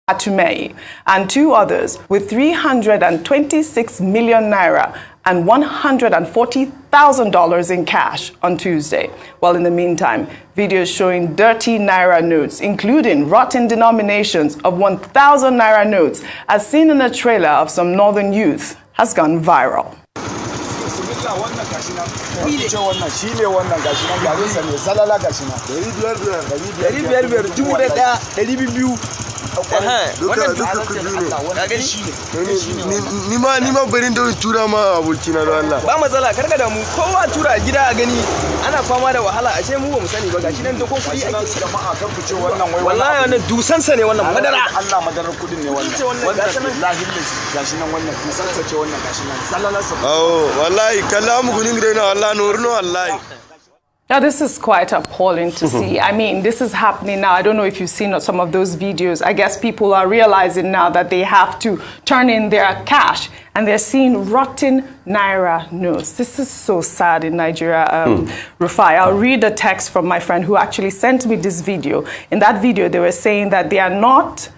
Atumei, and 2 others with 326 million naira and $140,000 in cash on Tuesday. While in the meantime, videos showing dirty naira notes, including rotten denominations of 1,000 naira notes, as seen in a trailer of some northern youth, has gone viral. Nima barin da tura ma abokina da Allah. Ba matsala karka da mu kowa tura gida a gani ana fama da wahala ashe mu ba mu sani ba gashi nan da kon kudi ake jama'a kan fice wannan wai wallahi wannan dusan sa ne wannan madara Allah madarar kudin ne wannan gashi nan gashi nan wannan dusan sa ce wannan gashi nan sallallahu alaihi wasallam wallahi kallamu gunin da Allah nurno wallahi. Now, this is quite appalling to see. I mean, this is happening now. I don't know if you've seen some of those videos. I guess people are realizing now that they have to turn in their cash, and they're seeing rotten naira notes. This is so sad in Nigeria, Rufai. I'll read a text from my friend who actually sent me this video. In that video, they were saying that they are not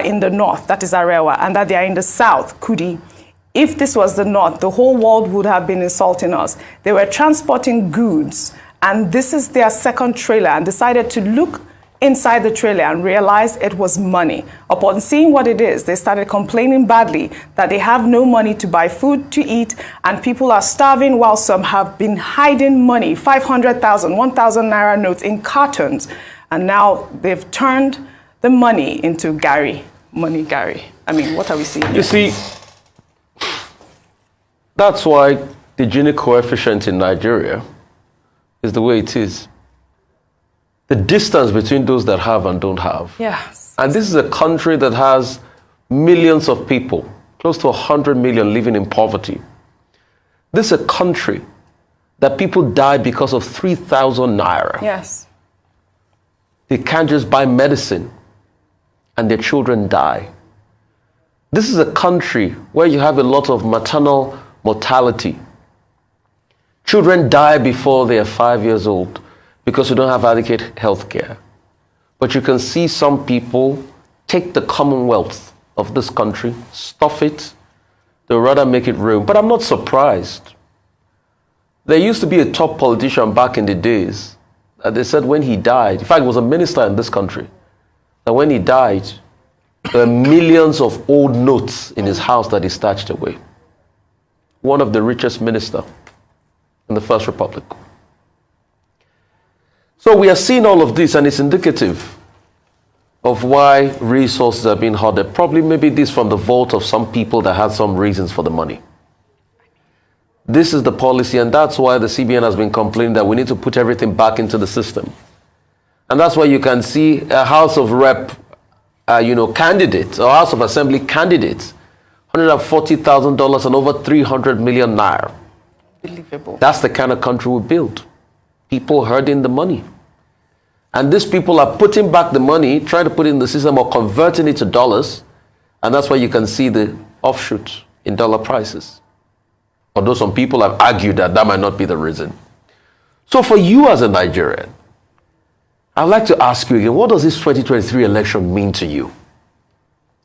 in the north, that is Arewa, and that they are in the south, Kudi. If this was the north, the whole world would have been insulting us. They were transporting goods, and this is their second trailer, and decided to look inside the trailer and realize it was money. Upon seeing what it is, they started complaining badly that they have no money to buy food to eat, and people are starving, while some have been hiding money, 500,000, 1,000 naira notes in cartons. And now they've turned the money into Gary, money Gary. I mean, what are we seeing here? You see, that's why the Gini coefficient in Nigeria is the way it is. The distance between those that have and don't have. Yes. And this is a country that has millions of people, close to 100 million living in poverty. This is a country that people die because of 3,000 naira. Yes. They can't just buy medicine and their children die. This is a country where you have a lot of maternal mortality. Children die before they are 5 years old because we don't have adequate health care. But you can see some people take the commonwealth of this country, stuff it, they'll rather make it room. But I'm not surprised. There used to be a top politician back in the days that they said when he died, in fact, he was a minister in this country, that when he died, there were millions of old notes in his house that he stashed away. One of the richest ministers in the First Republic. So we are seeing all of this, and it's indicative of why resources are being hoarded. Probably maybe this from the vault of some people that had some reasons for the money. This is the policy, and that's why the CBN has been complaining that we need to put everything back into the system. And that's why you can see a House of Rep candidate, or House of Assembly candidate, $140,000 and over 300 million naira. Unbelievable. That's the kind of country we build. People herding the money. And these people are putting back the money, trying to put it in the system or converting it to dollars. And that's why you can see the offshoot in dollar prices. Although some people have argued that that might not be the reason. So for you as a Nigerian, I'd like to ask you again, what does this 2023 election mean to you?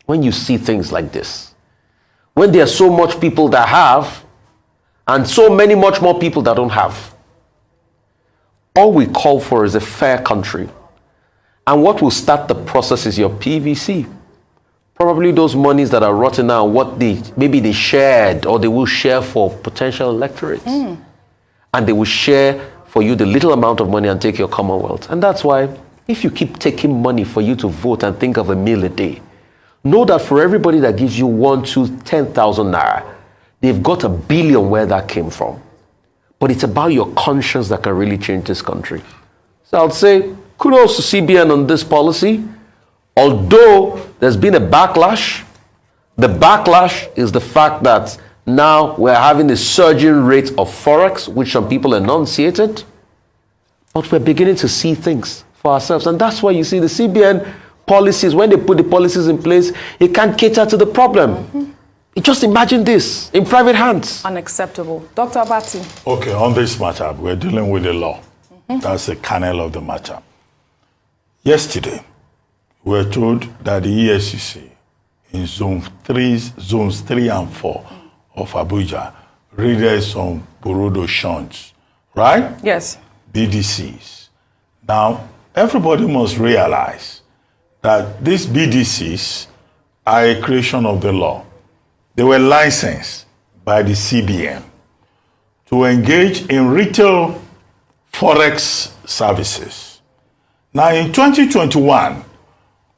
When you see things like this? When there are so much people that have, and so many much more people that don't have. All we call for is a fair country. And what will start the process is your PVC. Probably those monies that are rotten now, what maybe they shared or they will share for potential electorates. And they will share for you the little amount of money and take your commonwealth. And that's why if you keep taking money for you to vote and think of a meal a day, know that for everybody that gives you 1, 2, 10,000 naira, they've got 1 billion where that came from. But it's about your conscience that can really change this country. So I'll say kudos to CBN on this policy. Although there's been a backlash, the backlash is the fact that now we're having a surging rate of Forex, which some people enunciated. But we're beginning to see things for ourselves. And that's why you see the CBN policies, when they put the policies in place, it can't cater to the problem. Just imagine this in private hands. Unacceptable. Dr. Abati. Okay, on this matter, we're dealing with the law. That's the kernel of the matter. Yesterday, we're told that the EFCC in zones 3 and 4 of Abuja raided some Bureau Change, right? Yes. BDCs. Now, everybody must realize that these BDCs are a creation of the law. They were licensed by the CBN to engage in retail forex services. Now, in 2021,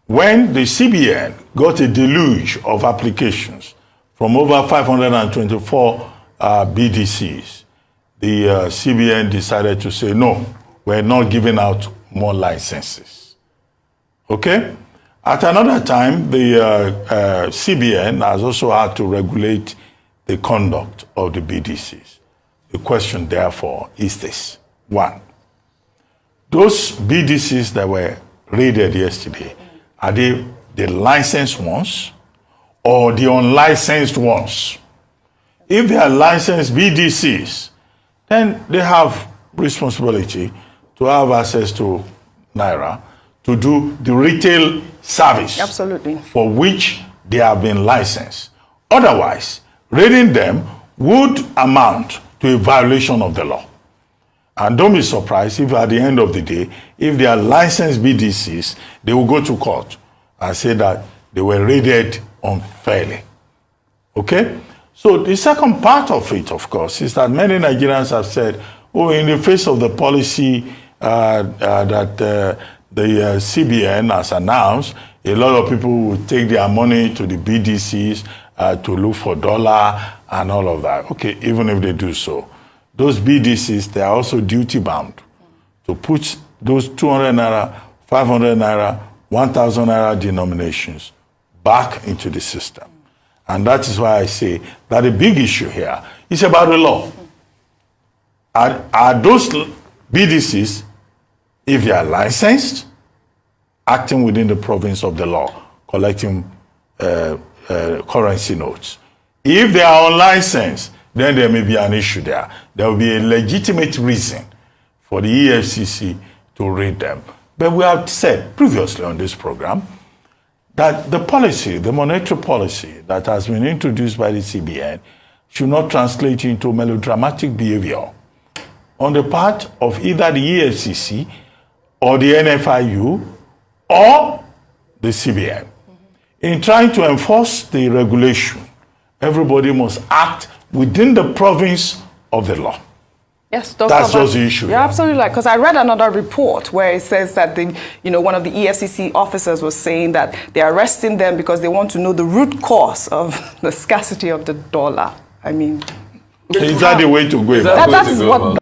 when the CBN got a deluge of applications from over 524 BDCs, the CBN decided to say, no, we're not giving out more licenses. Okay? At another time, the CBN has also had to regulate the conduct of the BDCs. The question, therefore, is this. One, those BDCs that were raided yesterday, are they the licensed ones or the unlicensed ones? If they are licensed BDCs, then they have responsibility to have access to Naira to do the retail service. Absolutely. For which they have been licensed. Otherwise, raiding them would amount to a violation of the law. And don't be surprised if at the end of the day, if they are licensed BDCs, they will go to court and say that they were raided unfairly. Okay? So the second part of it, of course, is that many Nigerians have said, oh, in the face of the policy that the CBN has announced, a lot of people will take their money to the BDCs to look for dollar and all of that. Okay, even if they do so, those BDCs, they are also duty bound to put those 200 naira, 500 naira, 1,000 naira denominations back into the system. And that is why I say that the big issue here is about the law. Are those BDCs, if they are licensed, acting within the province of the law, collecting currency notes? If they are unlicensed, then there may be an issue there. There will be a legitimate reason for the EFCC to raid them. But we have said previously on this program that the policy, the monetary policy that has been introduced by the CBN should not translate into melodramatic behavior on the part of either the EFCC or the NFIU or the CBN. In trying to enforce the regulation, everybody must act within the province of the law. Yes, Dr. That's just the issue. You're absolutely right, because I read another report where it says that one of the EFCC officers was saying that they're arresting them because they want to know the root cause of the scarcity of the dollar. I mean, is that the way to go? That is what